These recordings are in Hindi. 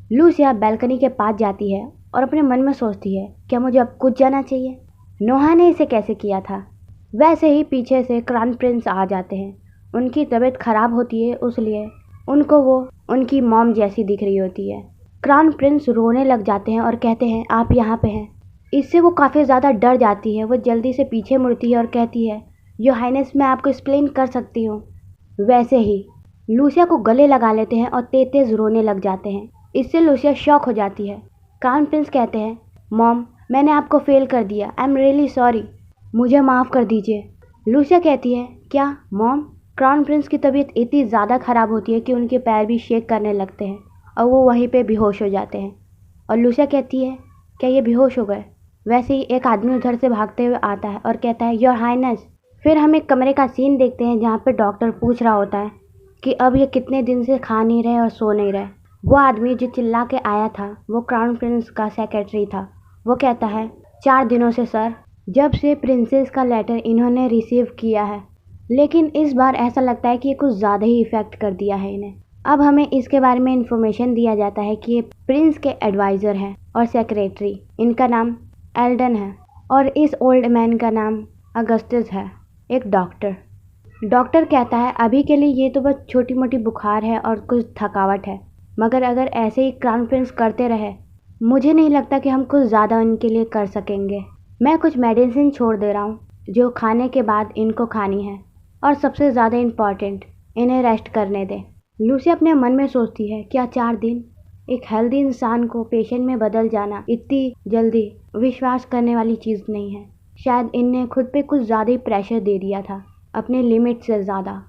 लूसिया बैल्कनी के पास जाती है और अपने मन में सोचती है, क्या मुझे अब कुछ जाना चाहिए? नोहा ने इसे कैसे किया था? वैसे ही पीछे से क्राउन प्रिंस आ जाते हैं। उनकी तबीयत खराब होती है, इसलिए उनको वो उनकी मॉम जैसी दिख रही होती है। क्राउन प्रिंस रोने लग जाते हैं और कहते हैं, आप यहाँ पे हैं। इससे वो काफ़ी ज़्यादा डर जाती है। वो जल्दी से पीछे मुड़ती है और कहती है, योर हाइनेस, मैं आपको एक्सप्लेन कर सकती हूँ। वैसे ही लूसिया को गले लगा लेते हैं और तेज तेज रोने लग जाते हैं। इससे लूसिया शॉक हो जाती है। क्राउन प्रिंस कहते हैं, मॉम, मैंने आपको फेल कर दिया। आई एम रियली सॉरी, मुझे माफ़ कर दीजिए। लूसिया कहती है, क्या मॉम? क्राउन प्रिंस की तबीयत इतनी ज़्यादा ख़राब होती है कि उनके पैर भी शेक करने लगते हैं और वो वहीं पे बेहोश हो जाते हैं। और लूसिया कहती है, क्या ये बेहोश हो गए? वैसे ही एक आदमी उधर से भागते हुए आता है और कहता है, योर हाइनेस। फिर हम एक कमरे का सीन देखते हैं जहाँ पे डॉक्टर पूछ रहा होता है कि अब ये कितने दिन से खा नहीं रहे और सो नहीं रहे। वो आदमी जो चिल्ला के आया था वो क्राउन प्रिंस का सेक्रेटरी था। वो कहता है, 4 दिनों से सर, जब से प्रिंसेस का लेटर इन्होंने रिसीव किया है। लेकिन इस बार ऐसा लगता है कि ये कुछ ज़्यादा ही इफ़ेक्ट कर दिया है इन्हें। अब हमें इसके बारे में इन्फॉर्मेशन दिया जाता है कि ये प्रिंस के एडवाइज़र हैं और सेक्रेटरी। इनका नाम एल्डन है और इस ओल्ड मैन का नाम अगस्टस है, एक डॉक्टर। डॉक्टर कहता है, अभी के लिए ये तो बस छोटी मोटी बुखार है और कुछ थकावट है, मगर अगर ऐसे ही क्राउन प्रिंस करते रहे, मुझे नहीं लगता कि हम कुछ ज़्यादा उनके लिए कर सकेंगे। मैं कुछ मेडिसिन छोड़ दे रहा हूँ जो खाने के बाद इनको खानी है, और सबसे ज़्यादा इम्पॉर्टेंट, इन्हें रेस्ट करने दें। लूसी अपने मन में सोचती है, क्या 4 दिन? एक हेल्दी इंसान को पेशेंट में बदल जाना इतनी जल्दी विश्वास करने वाली चीज़ नहीं है। शायद इनने खुद पे कुछ ज़्यादा ही प्रेशर दे दिया था, अपने लिमिट से ज़्यादा।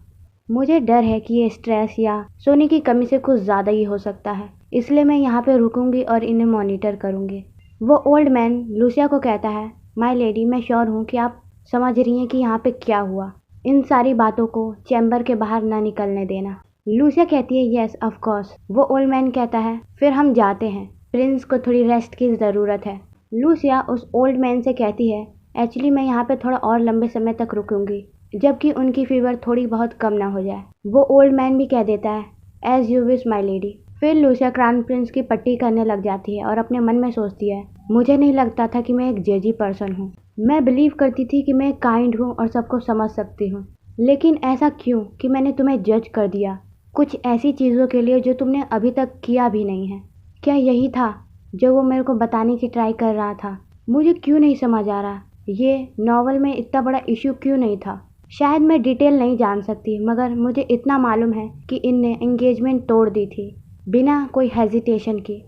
मुझे डर है कि ये स्ट्रेस या सोने की कमी से कुछ ज़्यादा ही हो सकता है, इसलिए मैं यहाँ पे रुकूंगी और इन्हें मॉनिटर करूँगी। वो ओल्ड मैन लूसिया को कहता है, माय लेडी, मैं श्योर हूँ कि आप समझ रही हैं कि यहाँ पे क्या हुआ। इन सारी बातों को चैम्बर के बाहर ना निकलने देना। लूसिया कहती है, यस ऑफ कोर्स। वो ओल्ड मैन कहता है, फिर हम जाते हैं, प्रिंस को थोड़ी रेस्ट की ज़रूरत है। लूसिया उस ओल्ड मैन से कहती है, एक्चुअली मैं यहाँ पे थोड़ा और लंबे समय तक रुकूंगी, जबकि उनकी फीवर थोड़ी बहुत कम ना हो जाए। वो ओल्ड मैन भी कह देता है, as you wish my lady. फिर लूसिया क्राउन प्रिंस की पट्टी करने लग जाती है और अपने मन में सोचती है, मुझे नहीं लगता था कि मैं एक जजी पर्सन हूँ। मैं बिलीव करती थी कि मैं काइंड हूँ और सबको समझ सकती हूँ, लेकिन ऐसा क्यों कि मैंने तुम्हें जज कर दिया कुछ ऐसी चीज़ों के लिए जो तुमने अभी तक किया भी नहीं है। क्या यही था जो वो मेरे को बताने की ट्राई कर रहा था? मुझे क्यों नहीं समझ आ रहा, ये नॉवल में इतना बड़ा इशू क्यों नहीं था? शायद मैं डिटेल नहीं जान सकती, मगर मुझे इतना मालूम है कि इनने एंगेजमेंट तोड़ दी थी बिना कोई हेजिटेशन की।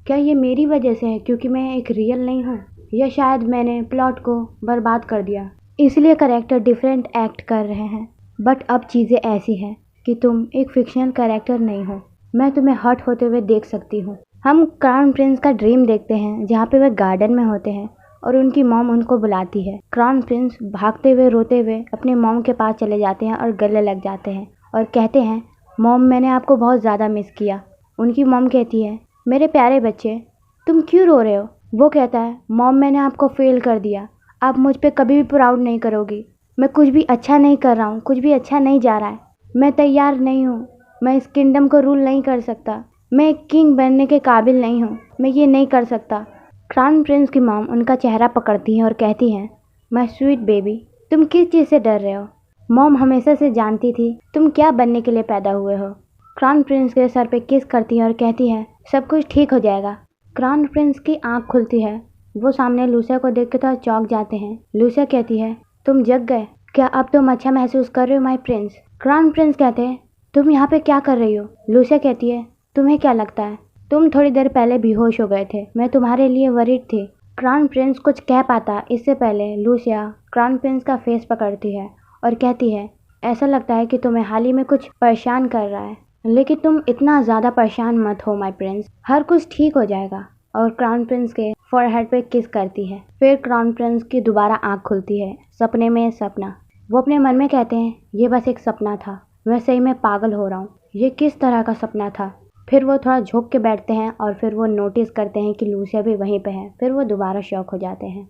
क्या ये मेरी वजह से है क्योंकि मैं एक रियल नहीं हूँ, या शायद मैंने प्लॉट को बर्बाद कर दिया इसलिए कैरेक्टर डिफरेंट एक्ट कर रहे हैं। बट अब चीज़ें ऐसी हैं कि तुम एक फिक्शनल कैरेक्टर नहीं हो, मैं तुम्हें हर्ट होते हुए देख सकती हूँ। हम क्राउन प्रिंस का ड्रीम देखते हैं जहाँ पे वे गार्डन में होते हैं और उनकी मॉम उनको बुलाती है। क्राउन प्रिंस भागते हुए रोते हुए अपने मॉम के पास चले जाते हैं और गले लग जाते हैं और कहते हैं, मॉम, मैंने आपको बहुत ज़्यादा मिस किया। उनकी मॉम कहती है, मेरे प्यारे बच्चे, तुम क्यों रो रहे हो? वो कहता है, मॉम, मैंने आपको फेल कर दिया, आप मुझ पर कभी भी प्राउड नहीं करोगी। मैं कुछ भी अच्छा नहीं कर रहा हूँ, कुछ भी अच्छा नहीं जा रहा है। मैं तैयार नहीं हूँ, मैं इस किंगडम को रूल नहीं कर सकता, मैं एक किंग बनने के काबिल नहीं हूँ, मैं ये नहीं कर सकता। क्राउन प्रिंस की मॉम उनका चेहरा पकड़ती हैं और कहती हैं, माय स्वीट बेबी, तुम किस चीज़ से डर रहे हो? मॉम हमेशा से जानती थी तुम क्या बनने के लिए पैदा हुए हो। क्राउन प्रिंस के सर पे किस करती है और कहती है, सब कुछ ठीक हो जाएगा। क्राउन प्रिंस की आंख खुलती है। वो सामने लूसिया को देख के थोड़ा चौंक जाते हैं। लूसिया कहती है, तुम जग गए क्या? अब तुम अच्छा महसूस कर रहे हो माय प्रिंस? क्राउन प्रिंस कहते हैं, तुम यहाँ पे क्या कर रही हो? लूसिया कहती है, तुम्हें क्या लगता है, तुम थोड़ी देर पहले बेहोश हो गए थे, मैं तुम्हारे लिए वरीड थी। क्राउन प्रिंस कुछ कह पाता इससे पहले लूसिया क्राउन प्रिंस का फेस पकड़ती है और कहती है, ऐसा लगता है कि तुम्हें हाल ही में कुछ परेशान कर रहा है, लेकिन तुम इतना ज़्यादा परेशान मत हो माय प्रिंस, हर कुछ ठीक हो जाएगा। और क्राउन प्रिंस के फॉरहेड पे किस करती है। फिर क्राउन प्रिंस की दोबारा आँख खुलती है, सपने में सपना। वो अपने मन में कहते हैं, ये बस एक सपना था, मैं सही में पागल हो रहा हूँ, ये किस तरह का सपना था? फिर वो थोड़ा झुक के बैठते हैं और फिर वो नोटिस करते हैं कि लूसिया भी वहीं पे है। फिर वो दोबारा शॉक हो जाते हैं।